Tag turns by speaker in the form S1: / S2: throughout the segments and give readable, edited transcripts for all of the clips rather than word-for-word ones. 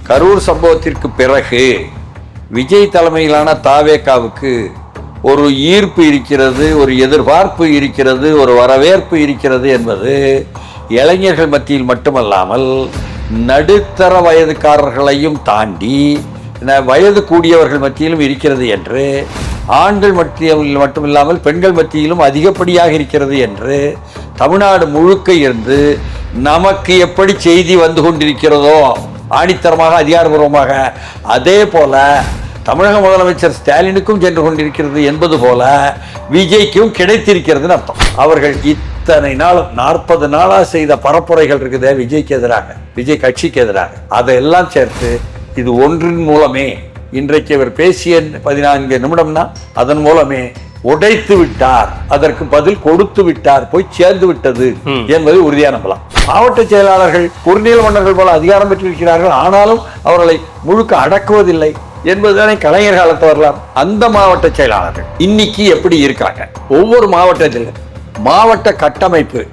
S1: கரூர் சம்பவத்திற்கு பிறகு விஜய் தலைமையிலான தாவேகாவுக்கு ஒரு ஈர்ப்பு இருக்கிறது, ஒரு எதிர்பார்ப்பு இருக்கிறது, ஒரு வரவேற்பு இருக்கிறது என்பது இளைஞர்கள் மத்தியில் மட்டுமல்லாமல் நடுத்தர வயதுக்காரர்களையும் தாண்டி வயது கூடியவர்கள் மத்தியிலும் இருக்கிறது என்று, ஆண்கள் மத்தியில் மட்டுமில்லாமல் பெண்கள் மத்தியிலும் அதிகப்படியாக இருக்கிறது என்று தமிழ்நாடு முழுக்க இருந்து நமக்கு எப்படி செய்தி வந்து கொண்டிருக்கிறதோ ஆணித்தரமாக அதிகாரபூர்வமாக, அதே போல தமிழக முதலமைச்சர் ஸ்டாலினுக்கும் சென்று கொண்டிருக்கிறது என்பது போல விஜய்க்கும் கிடைத்திருக்கிறதுன்னு அர்த்தம். அவர்கள் இத்தனை நாள் 40 நாளாக செய்த பரப்புரைகள் இருக்குது விஜய்க்கு எதிராக, விஜய் கட்சிக்கு எதிராக, அதையெல்லாம் சேர்த்து இது ஒன்றின் மூலமே இன்றைக்கு அவர் பேசிய 14 நிமிடம்னா அதன் மூலமே உடைத்து விட்டார், அதற்கு பதில் கொடுத்து விட்டார், போய் சேர்ந்து விட்டது என்பதை உறுதியா நம்பலாம். மாவட்ட செயலாளர்கள் குறுநில மன்னர்கள் போல அதிகாரம் பெற்றிருக்கிறார்கள், ஆனாலும் அவர்களை முழுக்க அடக்குவதில்லை என்பதுதானே கலைஞர் காலத்து வரலாம். அந்த மாவட்ட செயலாளர்கள் இன்னைக்கு எப்படி இருக்காங்க? ஒவ்வொரு மாவட்டத்திலும் மாவட்ட கட்டமைப்பு,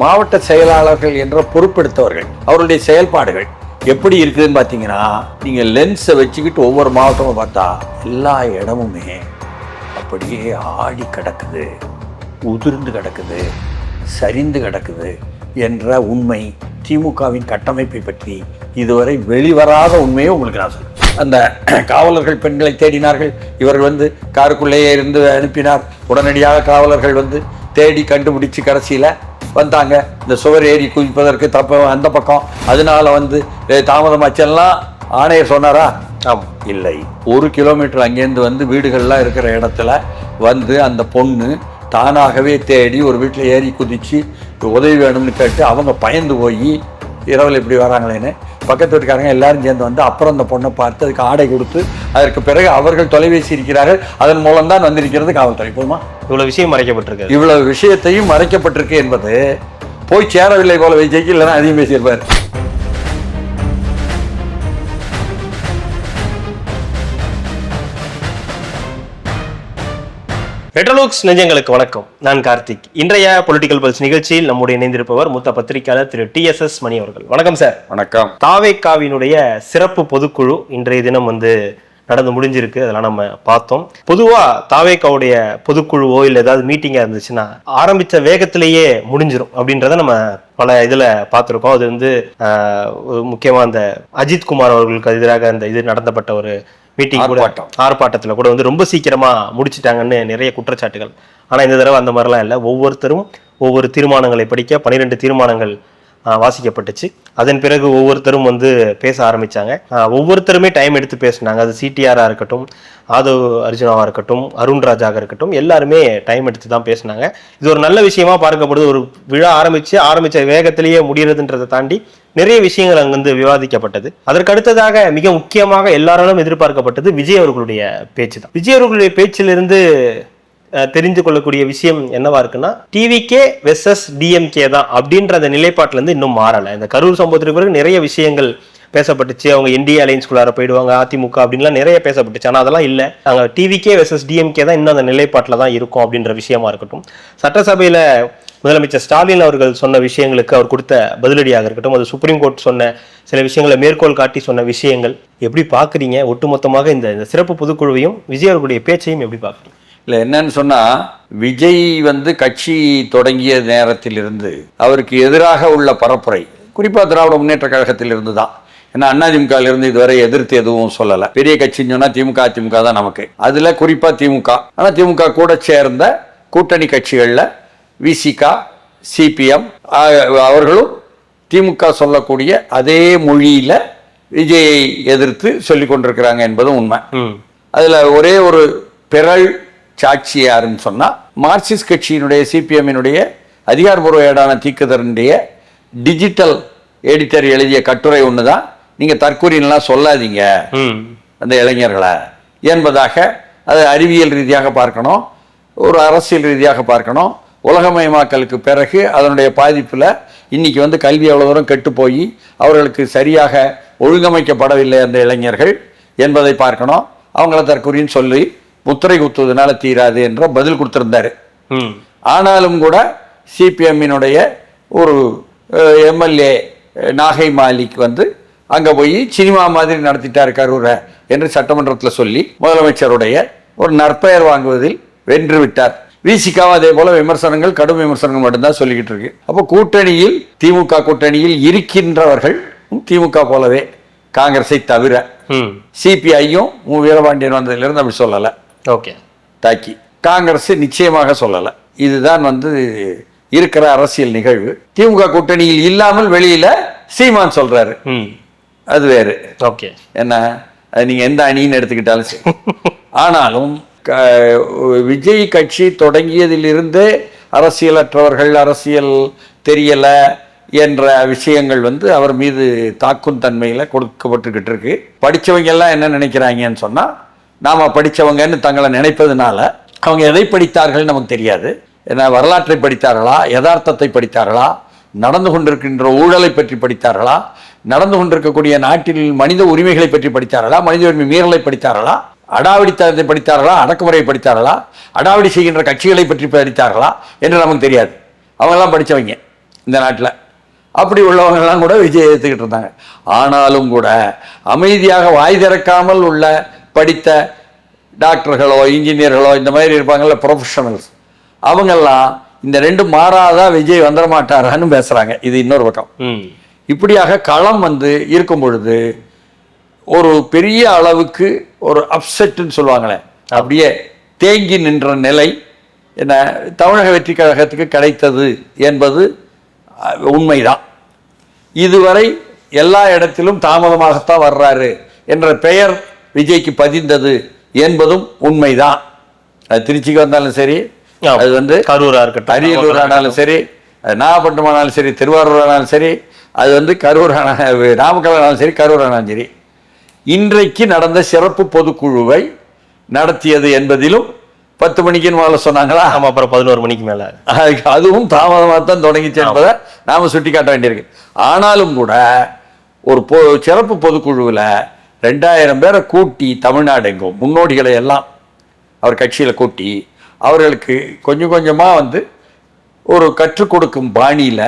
S1: மாவட்ட செயலாளர்கள் என்ற பொறுப்பெடுத்தவர்கள் அவருடைய செயல்பாடுகள் எப்படி இருக்குதுன்னு பார்த்தீங்கன்னா, நீங்கள் லென்ஸை வச்சுக்கிட்டு ஒவ்வொரு மாவட்டமும் பார்த்தா எல்லா இடமுமே அப்படியே ஆடி கிடக்குது, உதிர்ந்து கிடக்குது, சரிந்து கிடக்குது என்ற உண்மை திமுகவின் கட்டமைப்பை பற்றி இதுவரை வெளிவராத உண்மையை உங்களுக்கு நான் சொல்றேன். அந்த காவலர்கள் பெண்களை தேடினார்கள், இவர்கள் வந்து காருக்குள்ளேயே இருந்து அனுப்பினார், உடனடியாக காவலர்கள் வந்து தேடி கண்டுபிடிச்சு கடைசியில் வந்தாங்க. இந்த சுவர் ஏறி குதிப்பதற்கு அந்த பக்கம் அதனால வந்து தாமதமாச்செல்லாம் ஆணையர் சொன்னாரா? இல்லை. 1 கிலோமீட்டர் அங்கேருந்து வந்து வீடுகள்லாம் இருக்கிற இடத்துல வந்து அந்த பொண்ணு தானாகவே தேடி ஒரு வீட்டில் ஏறி குதிச்சு உதவி வேணும்னு கேட்டு அவங்க பயந்து போய் இரவில் இப்படி வராங்களேன்னு பக்கத்து வீட்டுக்காரங்க எல்லாரும் சேர்ந்து வந்து அப்புறம் அந்த பொண்ணை பார்த்து அதுக்கு ஆடை கொடுத்து அதற்கு பிறகு அவர்கள் தொலைபேசி இருக்கிறார்கள், அதன் மூலம் தான் வந்திருக்கிறது காவல்துறை. போதுமா?
S2: இவ்வளவு விஷயம் மறைக்கப்பட்டிருக்கு,
S1: இவ்வளவு விஷயத்தையும் மறைக்கப்பட்டிருக்கு என்பது போய் சேரவில்லை போல விஜய்க்கு, இல்லைன்னா அதிகம் பேசியிருப்பார்.
S2: ரெட்ரோலுக்ஸ் நெஞ்சங்களுக்கு வணக்கம். நான் கார்த்திக். இன்றைய பொலிட்டிக்கல் பல்ஸ் நிகழ்ச்சியில் நம்முடைய இணைந்திருப்பவர் மூத்த பத்திரிகையாளர் திரு TSS மணி அவர்கள். வணக்கம் சார்.
S1: வணக்கம்.
S2: தாவேகாவினுடைய சிறப்பு பொதுக்குழு இன்றைய தினம் வந்து நடந்து முடிஞ்சிருக்கு, அதெல்லாம் நம்ம பார்த்தோம். பொதுவா தாவேகாவுடைய பொதுக்குழுவோ இல்லை ஏதாவது மீட்டிங்கா இருந்துச்சுன்னா ஆரம்பிச்ச வேகத்திலேயே முடிஞ்சிடும் அப்படின்றத நம்ம பல இதுல பார்த்துருக்கோம். அது வந்து முக்கியமா அந்த அஜித் குமார் அவர்களுக்கு எதிராக அந்த இது நடத்தப்பட்ட ஒரு மீட்டிங் கூட, ஆர்ப்பாட்டத்தில் கூட வந்து ரொம்ப சீக்கிரமா முடிச்சுட்டாங்கன்னு நிறைய குற்றச்சாட்டுகள். ஆனா இந்த தடவை அந்த மாதிரிலாம் இல்லை. ஒவ்வொருத்தரும் ஒவ்வொரு தீர்மானங்களை படிக்க 12 தீர்மானங்கள் வாசிக்கப்பட்டுச்சு. அதன் பிறகு ஒவ்வொருத்தரும் வந்து பேச ஆரம்பிச்சாங்க. ஒவ்வொருத்தருமே டைம் எடுத்து பேசினாங்க. அது CTR-ஆ இருக்கட்டும், ஆதவ் அர்ஜுனாவா இருக்கட்டும், அருண்ராஜாக இருக்கட்டும், எல்லாருமே டைம் எடுத்து தான் பேசினாங்க. இது ஒரு நல்ல விஷயமா பார்க்கப்படுது. ஒரு விழா ஆரம்பிச்ச வேகத்திலேயே முடியறதுன்றதை தாண்டி நிறைய விஷயங்கள் அங்கிருந்து விவாதிக்கப்பட்டது. அதற்கு அடுத்ததாக மிக முக்கியமாக எல்லாராலும் எதிர்பார்க்கப்பட்டது விஜய் அவர்களுடைய பேச்சு தான். விஜய் அவர்களுடைய பேச்சிலிருந்து தெரிந்து கொள்ளக்கூடிய விஷயம் என்னவா இருக்குன்னா, TVK வெர்சஸ் DMK தான் அப்படின்ற அந்த நிலைப்பாட்டுல இருந்து இன்னும் மாறல. இந்த கரூர் சம்பவத்திற்கு பிறகு நிறைய விஷயங்கள் பேசப்பட்டுச்சு. அவங்க NDA அலைன்ஸ்குள்ளார போயிடுவாங்க, அதிமுக அப்படின்லாம் நிறைய பேசப்பட்டுச்சு. ஆனால் அதெல்லாம் இல்லை. நாங்கள் TVK வெர்சஸ் DMK தான் இன்னும் அந்த நிலைப்பாட்டில் தான் இருக்கும் அப்படின்ற விஷயமா இருக்கட்டும். சட்டசபையில் முதலமைச்சர் ஸ்டாலின் அவர்கள் சொன்ன விஷயங்களுக்கு அவர் கொடுத்த பதிலடியாக இருக்கட்டும், அது சுப்ரீம் கோர்ட் சொன்ன சில விஷயங்களை மேற்கோள் காட்டி சொன்ன விஷயங்கள் எப்படி பார்க்குறீங்க? ஒட்டுமொத்தமாக இந்த சிறப்பு பொதுக்குழுவையும் விஜய் அவர்களுடைய பேச்சையும் எப்படி பார்க்குறீங்க?
S1: இல்லை, என்னன்னு சொன்னால், விஜய் வந்து கட்சி தொடங்கிய நேரத்திலிருந்து அவருக்கு எதிராக உள்ள பரப்புரை குறிப்பாக திராவிட முன்னேற்ற கழகத்திலிருந்து தான். ஏன்னா அதிமுகவிலிருந்து இதுவரை எதிர்த்து எதுவும் சொல்லலை. பெரிய கட்சின்னு சொன்னால் திமுக அதிமுக தான் நமக்கு. அதில் குறிப்பாக திமுக. ஆனால் திமுக கூட சேர்ந்த கூட்டணி கட்சிகளில் VCK, CPM அவர்களும் திமுக சொல்லக்கூடிய அதே மொழியில் விஜயை எதிர்த்து சொல்லி கொண்டிருக்கிறாங்க என்பதும் உண்மை. அதில் ஒரே ஒரு பிறல் சாட்சி யாருன்னு சொன்னால், மார்க்சிஸ்ட் கட்சியினுடைய CPM-இனுடைய அதிகாரப்பூர்வ ஏடான தீக்குதரனுடைய டிஜிட்டல் எடிட்டர் எழுதிய கட்டுரை ஒன்று தான், நீங்கள் தற்கூறினெலாம் சொல்லாதீங்க அந்த இளைஞர்களை என்பதாக. அது அறிவியல் ரீதியாக பார்க்கணும், ஒரு அரசியல் ரீதியாக பார்க்கணும். உலகமயமாக்கலுக்கு பிறகு அதனுடைய பாதிப்பில் இன்னைக்கு வந்து கல்வி எவ்வளோ தூரம் கெட்டு போய் அவர்களுக்கு சரியாக ஒழுங்கமைக்கப்படவில்லை அந்த இளைஞர்கள் என்பதை பார்க்கணும். அவங்கள தற்கூறின்னு சொல்லி முத்திரை குத்துவதனால தீராது என்ற பதில் கொடுத்திருந்தாரு. ஆனாலும் கூட CPM-இனுடைய ஒரு MLA நாகை மாலிக் வந்து அங்க போய் சினிமா மாதிரி நடத்திட்டாரு கரூரை என்று சட்டமன்றத்தில் சொல்லி முதலமைச்சருடைய ஒரு நற்பெயர் வாங்குவதில் வென்று விட்டார். விசிகாவும் அதே போல விமர்சனங்கள், கடும் விமர்சனங்கள் மட்டும்தான் சொல்லிக்கிட்டு இருக்கு. அப்போ கூட்டணியில், திமுக கூட்டணியில் இருக்கின்றவர்கள் திமுக போலவே காங்கிரஸை தவிர, சிபிஐயும் வீரபாண்டியன் வந்ததிலிருந்து அப்படி சொல்லலை.
S2: ஓகே,
S1: தாக்கி காங்கிரஸ் நிச்சயமாக சொல்லலை. இதுதான் இருக்கிற அரசியல் நிகழ்வு. திமுக கூட்டணியில் இல்லாமல் வெளியில சீமான் சொல்றாரு, அது வேறு.
S2: ஓகே,
S1: என்ன அது நீங்க எந்த அணின்னு எடுத்துக்கிட்டாலும் சரி. ஆனாலும் விஜய் கட்சி தொடங்கியதிலிருந்தே அரசியலற்றவர்கள், அரசியல் தெரியல என்ற விஷயங்கள் அவர் மீது தாக்கும் தன்மையில கொடுக்கப்பட்டுக்கிட்டு இருக்கு. படிச்சவங்க எல்லாம் என்ன நினைக்கிறாங்கன்னு சொன்னா, நாம படிச்சவங்கன்னு தங்களை நினைப்பதுனால அவங்க எதை படித்தார்கள் நமக்கு தெரியாது. ஏன்னா வரலாற்றை படித்தார்களா, யதார்த்தத்தை படித்தார்களா, நடந்து கொண்டிருக்கின்ற ஊழலை பற்றி படித்தார்களா, நடந்து கொண்டிருக்கக்கூடிய நாட்டில் மனித உரிமைகளை பற்றி படித்தார்களா, மனித உரிமை மீறலை படித்தார்களா, அடாவடித்தனத்தை படித்தார்களா, அடக்குமுறையை படித்தார்களா, அடாவடி செய்கின்ற கட்சிகளை பற்றி படித்தார்களா என்று நமக்கு தெரியாது. அவங்கெல்லாம் படித்தவங்க இந்த நாட்டில். அப்படி உள்ளவங்கெல்லாம் கூட விஜய் ஏற்றுக்கிட்டு இருந்தாங்க. ஆனாலும் கூட அமைதியாக வாய் திறக்காமல் உள்ள படித்த டாக்டர்களோ இன்ஜினியர்களோ இந்த மாதிரி இருப்பாங்கள்ல, ப்ரொஃபஷனல்ஸ், அவங்கெல்லாம் இந்த ரெண்டு மாறாதா விஜய் வந்துட மாட்டாரான்னு பேசுகிறாங்க. இது இன்னொரு பக்கம். இப்படியாக களம் இருக்கும் பொழுது ஒரு பெரிய அளவுக்கு ஒரு அப்செட்டுன்னு சொல்லுவாங்களே, அப்படியே தேங்கி நின்ற நிலை என்ன தமிழக வெற்றி கழகத்துக்கு கிடைத்தது என்பது உண்மைதான். இதுவரை எல்லா இடத்திலும் தாமதமாகத்தான் வர்றாரு என்ற பெயர் விஜய்க்கு பதிந்தது என்பதும் உண்மைதான். அது திருச்சிக்கு வந்தாலும் சரி, அது
S2: கரூரா இருக்கட்டும்,
S1: அரியலூர் ஆனாலும் சரி, நாகப்பட்டினம் ஆனாலும் சரி, திருவாரூர் ஆனாலும் சரி, அது கரூர் நாமக்கல் ஆனாலும் சரி, கரூர் ஆனாலும் சரி, இன்றைக்கு நடந்த சிறப்பு பொதுக்குழுவை நடத்தியது என்பதிலும் 10 மணிக்குன்னு முதல்ல சொன்னாங்களா?
S2: ஆமா, அப்புறம் 11 மணிக்கு மேல
S1: அதுவும் தாமதமாக தான் தொடங்கிச்சு என்பதை நாம சுட்டி காட்ட வேண்டியிருக்கு. ஆனாலும் கூட ஒரு சிறப்பு பொதுக்குழுவில் 2000 பேரை கூட்டி தமிழ்நாடு எங்கும் முன்னோடிகளை எல்லாம் அவர் கட்சியில் கூட்டி அவர்களுக்கு கொஞ்சம் கொஞ்சமாக ஒரு கற்றுக் கொடுக்கும் பாணியில்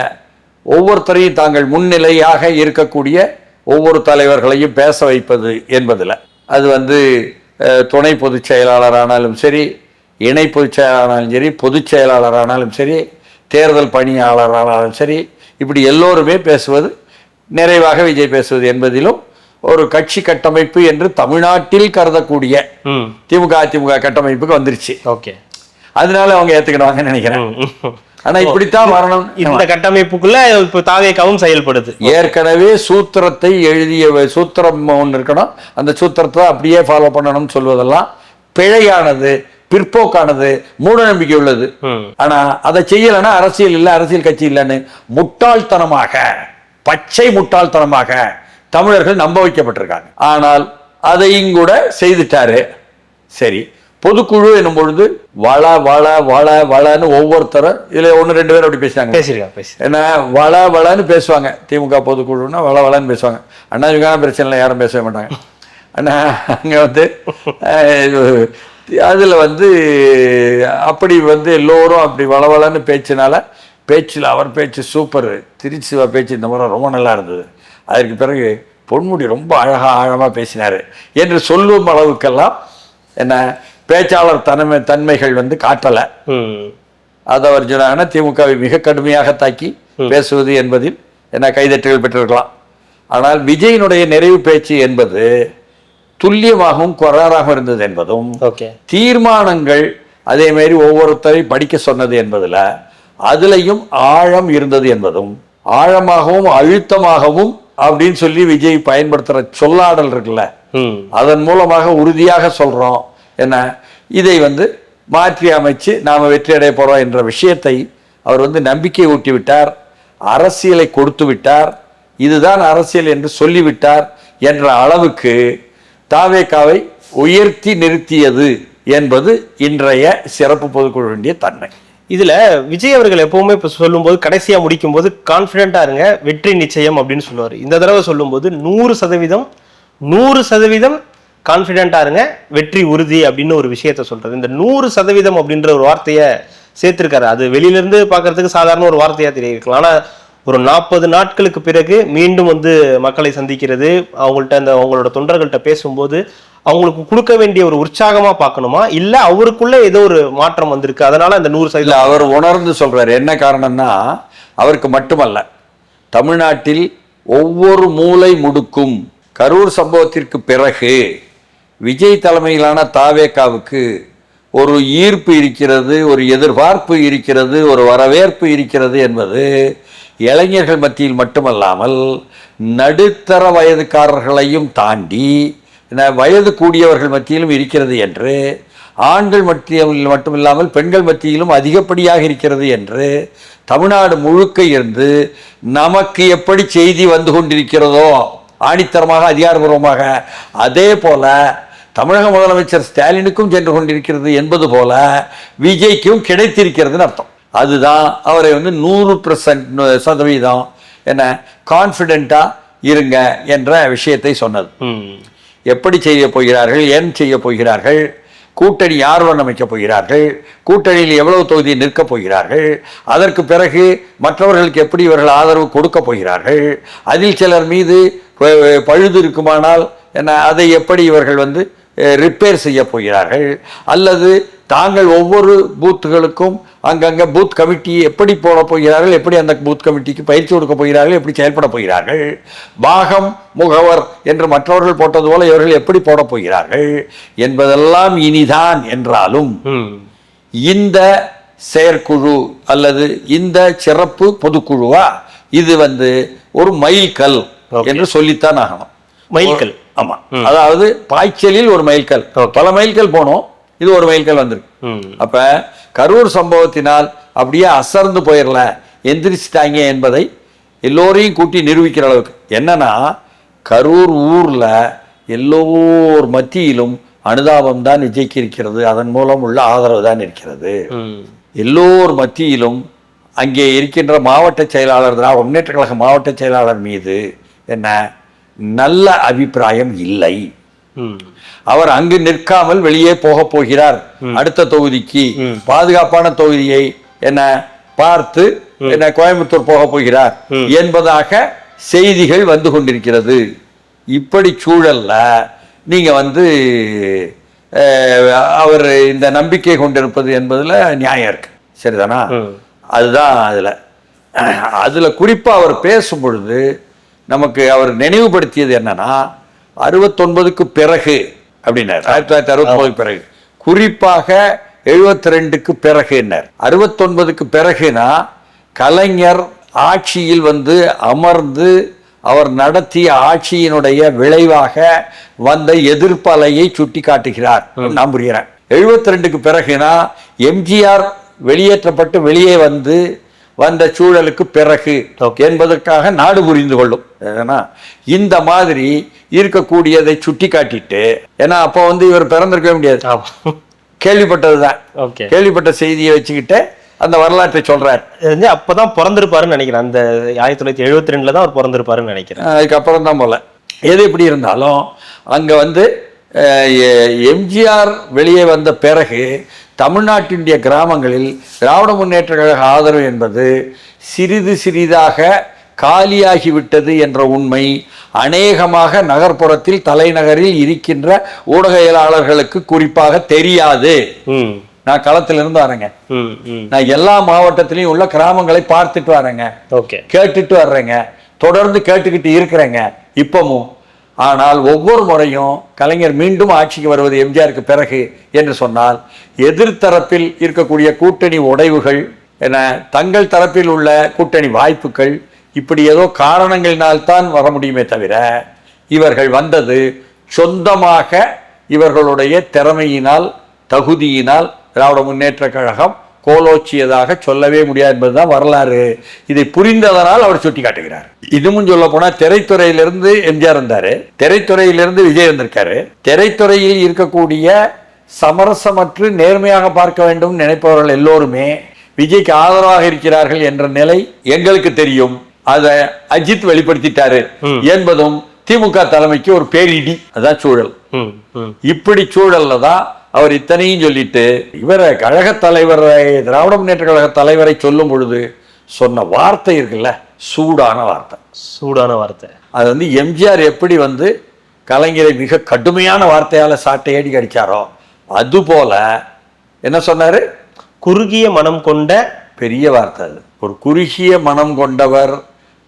S1: ஒவ்வொருத்தரையும் தாங்கள் முன்னிலையாக இருக்கக்கூடிய ஒவ்வொரு தலைவர்களையும் பேச வைப்பது என்பதில் அது துணை பொதுச் செயலாளரானாலும் சரி, இணை பொதுச் செயலாளரானாலும் சரி, பொதுச் செயலாளரானாலும் சரி, தேர்தல் பணியாளரானாலும் சரி, இப்படி எல்லோருமே பேசுவது, நிறைவாக விஜய் பேசுவது என்பதிலும் ஒரு கட்சி கட்டமைப்பு என்று தமிழ்நாட்டில் கருதக்கூடிய திமுக அதிமுக கட்டமைப்புக்கு வந்துருச்சு.
S2: ஓகே,
S1: அதனால அவங்க ஏத்துக்கிடுவாங்கன்னு நினைக்கிறேன். ஆனா இப்படித்தான் வரணும்.
S2: இந்த கட்டமைப்புக்குள்ள இப்ப தாவேகவும் செயல்படுது.
S1: ஏற்கனவே சூத்திரத்தை எழுதிய சூத்திரம் ஒன்று இருக்கணும், அந்த சூத்திரத்தை அப்படியே ஃபாலோ பண்ணணும்னு சொல்வதெல்லாம் பிழையானது, பிற்போக்கானது, மூட நம்பிக்கை உள்ளது. ஆனா அதை செய்யலைன்னா அரசியல் இல்லை, அரசியல் கட்சி இல்லைன்னு முட்டாள்தனமாக, பச்சை முட்டாள்தனமாக தமிழர்கள் நம்ப வைக்கப்பட்டிருக்காங்க. ஆனால் அதையும் கூட செய்துட்டாரு. சரி, பொதுக்குழு என்னும் பொழுது வள வள வள வளன்னு ஒவ்வொருத்தரும் இதுல 1-2 பேர் அப்படி பேசுறாங்க. ஏன்னா வள வளன்னு பேசுவாங்க. திமுக பொதுக்குழுன்னா வள வளன்னு பேசுவாங்க. அண்ணா இதுக்கான பிரச்சனை யாரும் பேசவே மாட்டாங்க. அண்ணா அங்க அதுல அப்படி எல்லோரும் அப்படி வளவளன்னு பேச்சினால பேச்சில் அவர் பேச்சு சூப்பர், திருச்சிவா பேச்சு இந்த முறை ரொம்ப நல்லா இருந்தது, அதற்கு பிறகு பொன்முடி ரொம்ப ஆழமாக பேசினாரு என்று சொல்லும் அளவுக்கெல்லாம் என்ன பேச்சாளர் தன்மைகள் காட்டலை. அது அவர் சொன்னாங்கன்னா திமுகவை மிக கடுமையாக தாக்கி பேசுவது என்பதில் என்ன கைதட்டுகள் பெற்றிருக்கலாம். ஆனால் விஜயினுடைய நிறைவு பேச்சு என்பது துல்லியமாகவும் குரலாகவும் இருந்தது என்பதும், தீர்மானங்கள் அதே மாதிரி ஒவ்வொருத்தரை படிக்க சொன்னது என்பதுல அதுலயும் ஆழம் இருந்தது என்பதும், ஆழமாகவும் அழுத்தமாகவும் அப்படின்னு சொல்லி விஜய் பயன்படுத்துற சொல்லாடல் இருக்குல்ல, அதன் மூலமாக உறுதியாக சொல்றோம் என்ன இதை மாற்றி அமைச்சு நாம வெற்றி அடைய போறோம் என்ற விஷயத்தை அவர் நம்பிக்கை ஊட்டி விட்டார், அரசியலை கொடுத்து விட்டார், இதுதான் அரசியல் என்று சொல்லிவிட்டார் என்ற அளவுக்கு தாவேகாவை உயர்த்தி நிறுத்தியது என்பது இன்றைய சிறப்பு பொதுக்குழுவினுடைய தன்மை.
S2: இதுல விஜய் அவர்கள் எப்பவுமே இப்ப சொல்லும்போது கடைசியா முடிக்கும் போது கான்பிடண்டா இருங்க, வெற்றி நிச்சயம் அப்படின்னு சொல்லுவாரு. இந்த தடவை சொல்லும்போது 100% கான்பிடண்டா இருங்க, வெற்றி உறுதி அப்படின்னு ஒரு விஷயத்த சொல்றது. இந்த 100% அப்படின்ற ஒரு வார்த்தையை சேர்த்திருக்காரு. அது வெளியில இருந்து பாக்குறதுக்கு சாதாரண ஒரு வார்த்தையா தெரியிருக்கலாம். ஆனா ஒரு 40 நாட்களுக்கு பிறகு மீண்டும் வந்து மக்களை சந்திக்கிறது, அவங்களோட தொண்டர்கள்ட்ட பேசும்போது அவங்களுக்கு கொடுக்க வேண்டிய ஒரு உற்சாகமா பார்க்கணுமா, இல்ல அவருக்குள்ள ஏதோ ஒரு மாற்றம் வந்திருக்கு அதனால அந்த 100%
S1: அவர் உணர்ந்து சொல்றாரு. என்ன காரணம்னா, அவருக்கு மட்டுமல்ல, தமிழ்நாட்டில் ஒவ்வொரு மூலை முடுக்கும் கரூர் சம்பவத்திற்கு பிறகு விஜய் தலைமையிலான தாவேகாவுக்கு ஒரு ஈர்ப்பு இருக்கிறது, ஒரு எதிர்பார்ப்பு இருக்கிறது, ஒரு வரவேற்பு இருக்கிறது என்பது இளைஞர்கள் மத்தியில் மட்டுமல்லாமல் நடுத்தர வயதுக்காரர்களையும் தாண்டி வயது கூடியவர்கள் மத்தியிலும் இருக்கிறது என்று, ஆண்கள் மத்தியில் மட்டுமில்லாமல் பெண்கள் மத்தியிலும் அதிகப்படியாக இருக்கிறது என்று தமிழ்நாடு முழுக்க இருந்து நமக்கு எப்படி செய்தி வந்து கொண்டிருக்கிறதோ ஆணித்தரமாக அதிகாரபூர்வமாக, அதே போல தமிழக முதலமைச்சர் ஸ்டாலினுக்கும் சென்று கொண்டிருக்கிறது என்பது போல விஜய்க்கும் கிடைத்திருக்கிறதுன்னு அர்த்தம். அதுதான் அவரை வந்து 100% என்ன கான்ஃபிடென்ட்டா இருங்க என்ற விஷயத்தை சொன்னது. எப்படி செய்ய போகிறார்கள், ஏன் செய்ய போகிறார்கள், கூட்டணி யார் அமைக்கப் போகிறார்கள், கூட்டணியில் எவ்வளவு தொகுதி நிற்கப் போகிறார்கள், அதற்கு பிறகு மற்றவர்களுக்கு எப்படி இவர்கள் ஆதரவு கொடுக்க போகிறார்கள், அதில் சிலர் மீது பழுது இருக்குமானால் என்ன அதை எப்படி இவர்கள் வந்து ரிப்பேர் செய்ய போகிறார்கள், அல்லது தாங்கள் ஒவ்வொரு பூத்துகளுக்கும் அங்கங்கே பூத் கமிட்டி எப்படி போட போகிறார்கள், எப்படி அந்த பூத் கமிட்டிக்கு பயிற்சி கொடுக்க போகிறார்கள், எப்படி செயல்பட போகிறார்கள், பாகம் முகவர் என்று மற்றவர்கள் போட்டது போல இவர்கள் எப்படி போட போகிறார்கள் என்பதெல்லாம் இனிதான். என்றாலும் இந்த செயற்குழு அல்லது இந்த சிறப்பு பொதுக்குழுவா இது வந்து ஒரு மைல்கல் என்று சொல்லித்தான் ஆகணும்.
S2: மைல்கல்,
S1: ஆமா, அதாவது பாய்ச்சலில் ஒரு மைல்கல். பல மைல்கல் போனோம், இது ஒரு மைல்கல் வந்திருக்கு. அப்ப கரூர் சம்பவத்தினால் அப்படியே அசர்ந்து போயிடல, எந்திரிச்சிட்டாங்க என்பதை எல்லோரையும் கூட்டி நிரூபிக்கிற அளவுக்கு. என்னன்னா, கரூர் ஊர்ல எல்லோர் மத்தியிலும் அனுதாபம் தான் விஜய்க்கு இருக்கிறது, அதன் மூலம் உள்ள ஆதரவு தான் இருக்கிறது. எல்லோர் மத்தியிலும் அங்கே இருக்கின்ற மாவட்ட செயலாளர், திராவிட முன்னேற்ற கழக மாவட்ட செயலாளர் மீது என்ன நல்ல அபிப்பிராயம் இல்லை. அவர் அங்கு நிற்காமல் வெளியே போக போகிறார், அடுத்த தொகுதிக்கு பாதுகாப்பான தொகுதியை என்ன பார்த்து என்ன கோயம்புத்தூர் போக போகிறார் என்பதாக செய்திகள் வந்து கொண்டிருக்கிறது. இப்படி சூழல்ல நீங்க வந்து அவர் இந்த நம்பிக்கை கொண்டிருப்பது என்பதுல நியாயம் இருக்கு, சரிதானா? அதுதான் அதுல குறிப்பா அவர் பேசும் பொழுது நமக்கு அவர் நினைவுபடுத்தியது என்னன்னா, 69க்கு பிறகு அப்படின்னார், 1969க்கு பிறகு, குறிப்பாக 72க்கு பிறகு என்னார். 69க்கு பிறகுனா கலைஞர் ஆட்சியில் வந்து அமர்ந்து அவர் நடத்திய ஆட்சியினுடைய விளைவாக வந்த எதிர்ப்பலையை சுட்டி காட்டுகிறார். நான் புரிகிறேன். 72க்கு பிறகுனா எம்ஜிஆர் வெளியேற்றப்பட்டு வெளியே வந்த சூழலுக்கு பிறகு என்பதற்காக நாடு புரிந்து கொள்ளும். இந்த மாதிரி இருக்கக்கூடியதை சுட்டி காட்டிட்டு, ஏன்னா அப்போ வந்து இவர் பிறந்திருக்க முடியாது, கேள்விப்பட்டதுதான், கேள்விப்பட்ட செய்தியை வச்சுக்கிட்டு அந்த வரலாற்றை சொல்றார்.
S2: அப்பதான் பிறந்திருப்பாருன்னு நினைக்கிறேன், அந்த 1972 தான் அவர் பிறந்திருப்பாருன்னு நினைக்கிறேன்.
S1: அதுக்கப்புறம் தான் போல. எது எப்படி இருந்தாலும் அங்க வந்து எம்ஜிஆர் வெளியே வந்த பிறகு தமிழ்நாட்டினுடைய கிராமங்களில் திராவிட முன்னேற்ற கழக ஆதரவு என்பது சிறிது சிறிதாக காலியாகிவிட்டது என்ற உண்மை அநேகமாக நகர்ப்புறத்தில் தலைநகரில் இருக்கின்ற ஊடகவியலாளர்களுக்கு குறிப்பாக தெரியாது. நான் களத்தில் இருந்து வரேங்க, நான் எல்லா மாவட்டத்திலையும் உள்ள கிராமங்களை பார்த்துட்டு வரேங்க, கேட்டுட்டு வர்றேங்க, தொடர்ந்து கேட்டுக்கிட்டு இருக்கிறேங்க இப்பவும். ஆனால் ஒவ்வொரு முறையும் கலைஞர் மீண்டும் ஆட்சிக்கு வருவது எம்ஜிஆருக்கு பிறகு என்று சொன்னால் எதிர்த்தரப்பில் இருக்கக்கூடிய கூட்டணி உடைவுகள் என தங்கள் தரப்பில் உள்ள கூட்டணி வாய்ப்புகள் இப்படி ஏதோ காரணங்களினால்தான் வர முடியுமே தவிர, இவர்கள் வந்தது சொந்தமாக இவர்களுடைய திறமையினால் தகுதியினால் திராவிட முன்னேற்ற கழகம் கோலோச்சியதாக சொல்லவே முடியாது என்பதுதான் வரலாறு. இதை புரிந்ததனால் அவர் சுட்டி காட்டுகிறார். இதுவும் சொல்ல போனா திரைத்துறையிலிருந்து எம்ஜிஆர் இருந்தாரு, திரைத்துறையிலிருந்து விஜய் இருந்திருக்காரு. திரைத்துறையில் இருக்கக்கூடிய சமரசமற்று நேர்மையாக பார்க்க வேண்டும் நினைப்பவர்கள் எல்லோருமே விஜய்க்கு ஆதரவாக இருக்கிறார்கள் என்ற நிலை எங்களுக்கு தெரியும். அதை அஜித் வெளிப்படுத்திட்டாரு என்பதும் திமுக தலைமைக்கு ஒரு பேரிடி. அதான் சூழல். இப்படி சூழல்ல தான் அவர் இத்தனையும் சொல்லிட்டு இவரை கழக தலைவரை, திராவிட முன்னேற்ற கழக தலைவரை சொல்லும் பொழுது சொன்ன வார்த்தை இருக்குல்ல, சூடான வார்த்தை.
S2: சூடான வார்த்தை.
S1: அது வந்து எம்ஜிஆர் எப்படி வந்து கலைஞரை மிக கடுமையான வார்த்தையால் சாட்டையடி அடிச்சாரோ அதுபோல என்ன சொன்னாரு,
S2: குறுகிய மனம் கொண்ட
S1: பெரிய வார்த்தை. அது ஒரு குறுகிய மனம் கொண்டவர்